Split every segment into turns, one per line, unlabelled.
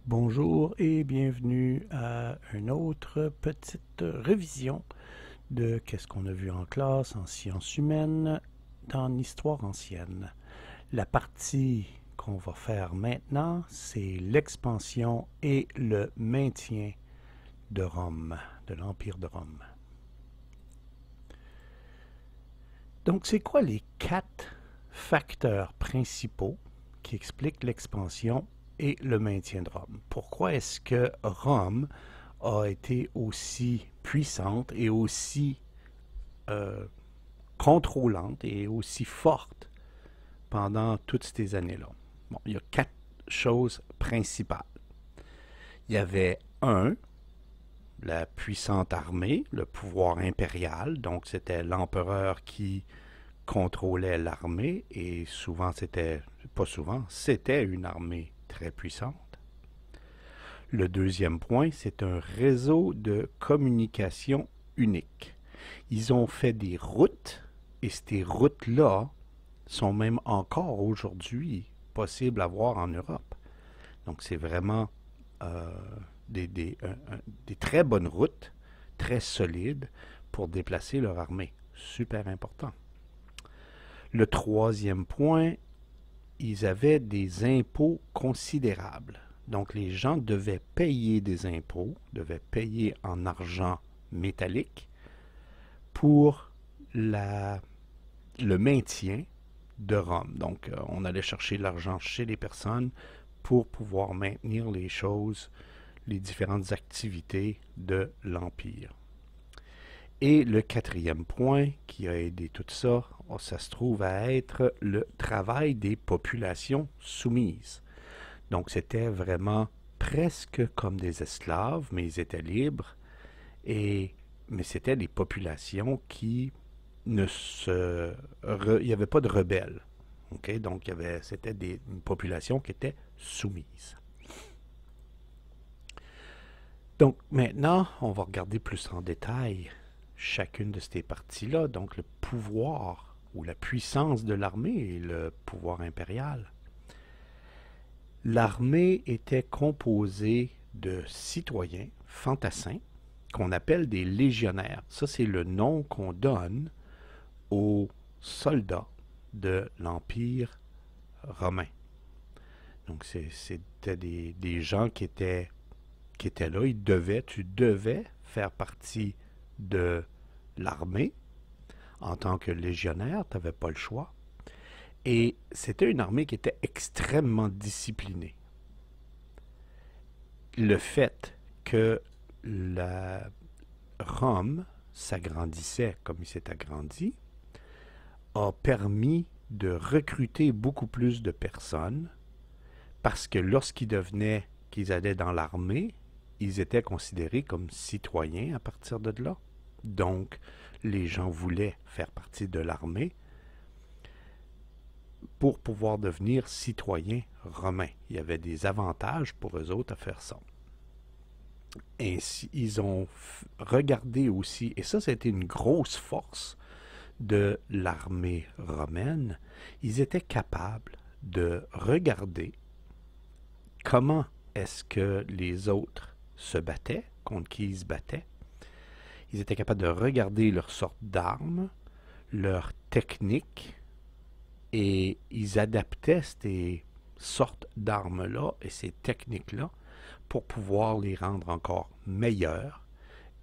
Bonjour et bienvenue à une autre petite révision de qu'est-ce qu'on a vu en classe, en sciences humaines, en histoire ancienne. La partie qu'on va faire maintenant, c'est l'expansion et le maintien de Rome, de l'Empire de Rome. Donc, c'est quoi les 4 facteurs principaux qui expliquent l'expansion et le maintien de Rome? Pourquoi est-ce que Rome a été aussi puissante et aussi euh, contrôlante et aussi forte pendant toutes ces années-là? Bon, il y a 4 choses principales. Il y avait la puissante armée, le pouvoir impérial, donc c'était l'empereur qui contrôlait l'armée et souvent c'était, pas souvent, c'était une armée très puissante. Le deuxième point, c'est un réseau de communication unique. Ils ont fait des routes et ces routes-là sont même encore aujourd'hui possibles à voir en Europe. Donc c'est vraiment euh, des très bonnes routes, très solides pour déplacer leur armée. Super important. Le troisième point, ils avaient des impôts considérables. Donc les gens devaient payer des impôts, devaient payer en argent métallique pour le maintien de Rome. Donc on allait chercher l'argent chez les personnes pour pouvoir maintenir les choses, les différentes activités de l'Empire. Et le quatrième point qui a aidé tout ça, ça se trouve à être le travail des populations soumises. Donc c'était vraiment presque comme des esclaves, mais ils étaient libres. Mais c'était des populations qui ne se... il n'y avait pas de rebelles. Okay? Donc c'était une population qui était soumise. Donc maintenant, on va regarder plus en détail chacune de ces parties-là. Donc le pouvoir ou la puissance de l'armée et le pouvoir impérial. L'armée était composée de citoyens fantassins qu'on appelle des légionnaires. Ça, c'est le nom qu'on donne aux soldats de l'Empire romain. Donc, c'était des gens qui étaient là. Tu devais faire partie de l'armée en tant que légionnaire. Tu n'avais pas le choix. Et c'était une armée qui était extrêmement disciplinée. Le fait que la Rome s'agrandissait comme il s'est agrandi a permis de recruter beaucoup plus de personnes parce que qu'ils allaient dans l'armée, ils étaient considérés comme citoyens à partir de là. Donc, les gens voulaient faire partie de l'armée pour pouvoir devenir citoyens romains. Il y avait des avantages pour eux autres à faire ça. Ainsi, ils ont regardé aussi, et ça, c'était une grosse force de l'armée romaine, ils étaient capables de regarder comment est-ce que les autres se battaient, contre qui ils se battaient. Ils étaient capables de regarder leur sorte d'armes, leur technique, et ils adaptaient ces sortes d'armes-là et ces techniques-là pour pouvoir les rendre encore meilleures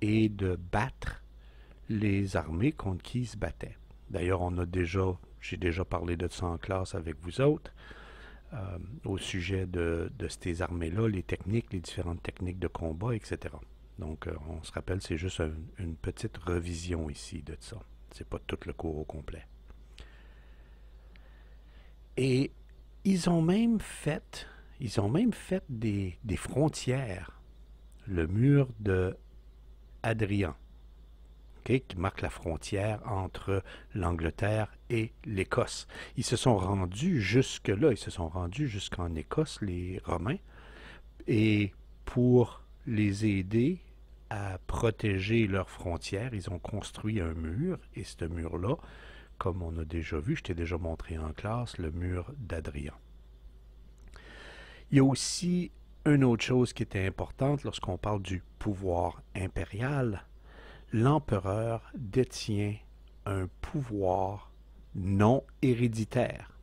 et de battre les armées contre qui ils se battaient. D'ailleurs, j'ai déjà parlé de ça en classe avec vous autres, au sujet de ces armées-là, les techniques, les différentes techniques de combat, etc. Donc, on se rappelle, c'est juste une petite revision ici de ça. C'est pas tout le cours au complet. Et ils ont même fait des frontières. Le mur de Hadrian, okay, qui marque la frontière entre l'Angleterre et l'Écosse. Ils se sont rendus jusque-là, ils se sont rendus jusqu'en Écosse, les Romains, et pour les aider à protéger leurs frontières, ils ont construit un mur, et ce mur-là, comme on a déjà vu, je t'ai déjà montré en classe, le mur d'Adrien. Il y a aussi Une autre chose qui était importante lorsqu'on parle du pouvoir impérial, l'empereur détient un pouvoir non héréditaire.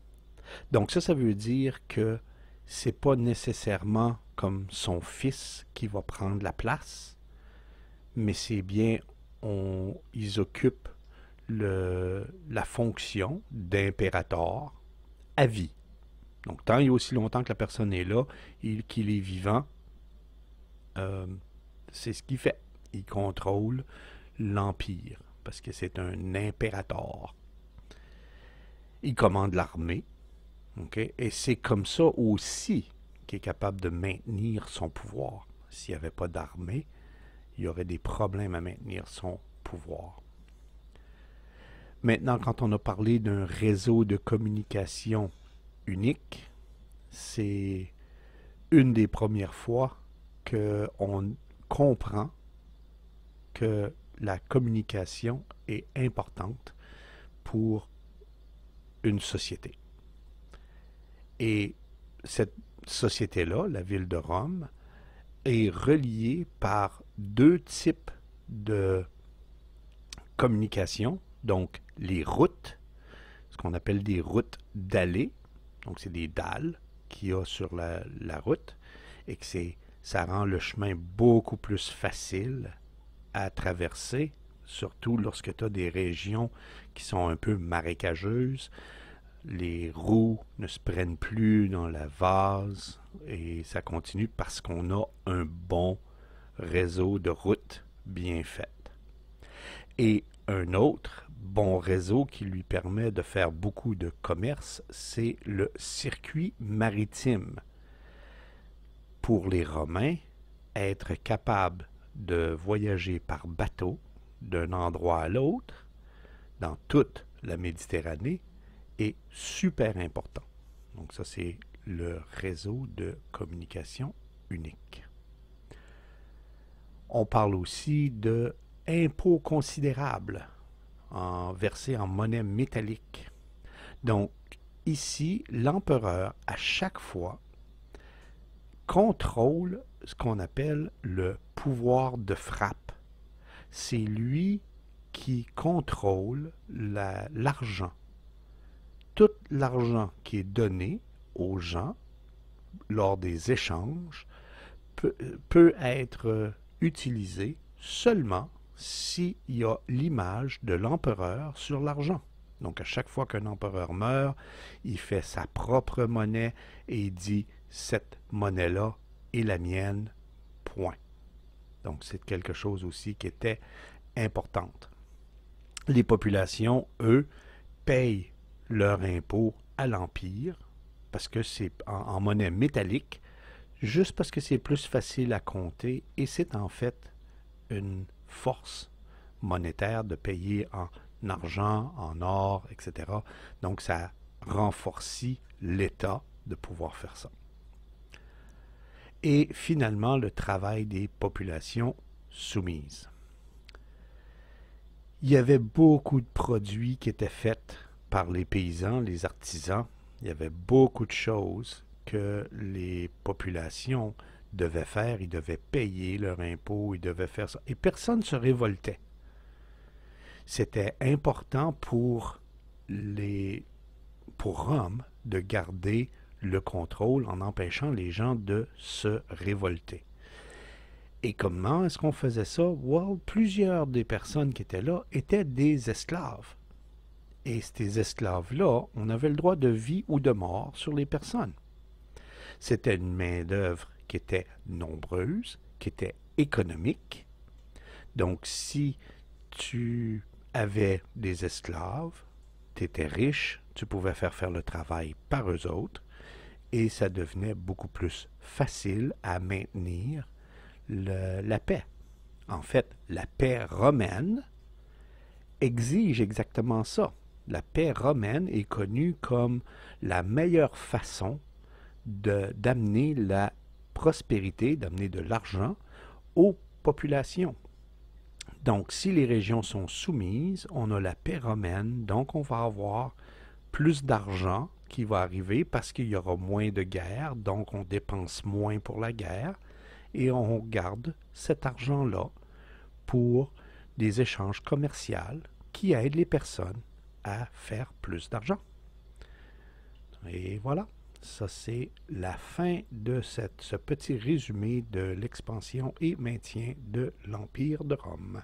Donc ça veut dire que c'est pas nécessairement comme son fils qui va prendre la place, mais c'est bien ils occupent la fonction d'impérator à vie. Donc tant et aussi longtemps que la personne est là, qu'il est vivant, euh, c'est ce qu'il fait. Il contrôle l'empire parce que c'est un impérator. Il commande l'armée, okay? Et c'est comme ça aussi qu'il est capable de maintenir son pouvoir. S'il n'y avait pas d'armée, il y aurait des problèmes à maintenir son pouvoir. Maintenant, quand on a parlé d'un réseau de communication unique, c'est une des premières fois qu'on comprend que la communication est importante pour une société. Et cette société-là, la ville de Rome, est reliée par deux types de communication, donc les routes, ce qu'on appelle des routes dallées, donc c'est des dalles qu'il y a sur la route, et que ça rend le chemin beaucoup plus facile à traverser, surtout lorsque tu as des régions qui sont un peu marécageuses. Les roues ne se prennent plus dans la vase et ça continue parce qu'on a un bon réseau de routes bien faites. Et un autre bon réseau qui lui permet de faire beaucoup de commerce, c'est le circuit maritime. Pour les Romains, être capable de voyager par bateau d'un endroit à l'autre, dans toute la Méditerranée, est super important. Donc ça, c'est le réseau de communication unique. On parle aussi de impôts considérables versés en monnaie métallique. Donc ici, l'empereur, à chaque fois, contrôle ce qu'on appelle le pouvoir de frappe. C'est lui qui contrôle l'argent. Tout l'argent qui est donné aux gens lors des échanges peut être utilisé seulement s'il y a l'image de l'empereur sur l'argent. Donc à chaque fois qu'un empereur meurt, il fait sa propre monnaie et il dit « cette monnaie-là est la mienne, point ». Donc c'est quelque chose aussi qui était importante. Les populations, eux, payent leur impôt à l'Empire parce que c'est en monnaie métallique, juste parce que c'est plus facile à compter et c'est en fait une force monétaire de payer en argent, en or, etc. Donc ça renforce l'État de pouvoir faire ça. Et finalement, le travail des populations soumises. Il y avait beaucoup de produits qui étaient faits par les paysans, les artisans. Il y avait beaucoup de choses que les populations devaient faire. Ils devaient payer leur impôt, ils devaient faire ça. Et personne ne se révoltait. C'était important pour Rome de garder le contrôle en empêchant les gens de se révolter. Et comment est-ce qu'on faisait ça? Well, plusieurs des personnes qui étaient là étaient des esclaves. Et ces esclaves-là, on avait le droit de vie ou de mort sur les personnes. C'était une main-d'œuvre qui était nombreuse, qui était économique. Donc, si tu avais des esclaves, tu étais riche, tu pouvais faire le travail par eux autres, et ça devenait beaucoup plus facile à maintenir la paix. En fait, la paix romaine exige exactement ça. La paix romaine est connue comme la meilleure façon d'amener la prospérité, d'amener de l'argent aux populations. Donc, si les régions sont soumises, on a la paix romaine, donc on va avoir plus d'argent qui va arriver parce qu'il y aura moins de guerre, donc on dépense moins pour la guerre et on garde cet argent-là pour des échanges commerciaux qui aident les personnes à faire plus d'argent. Et voilà, ça c'est la fin de ce petit résumé de l'expansion et maintien de l'Empire de Rome.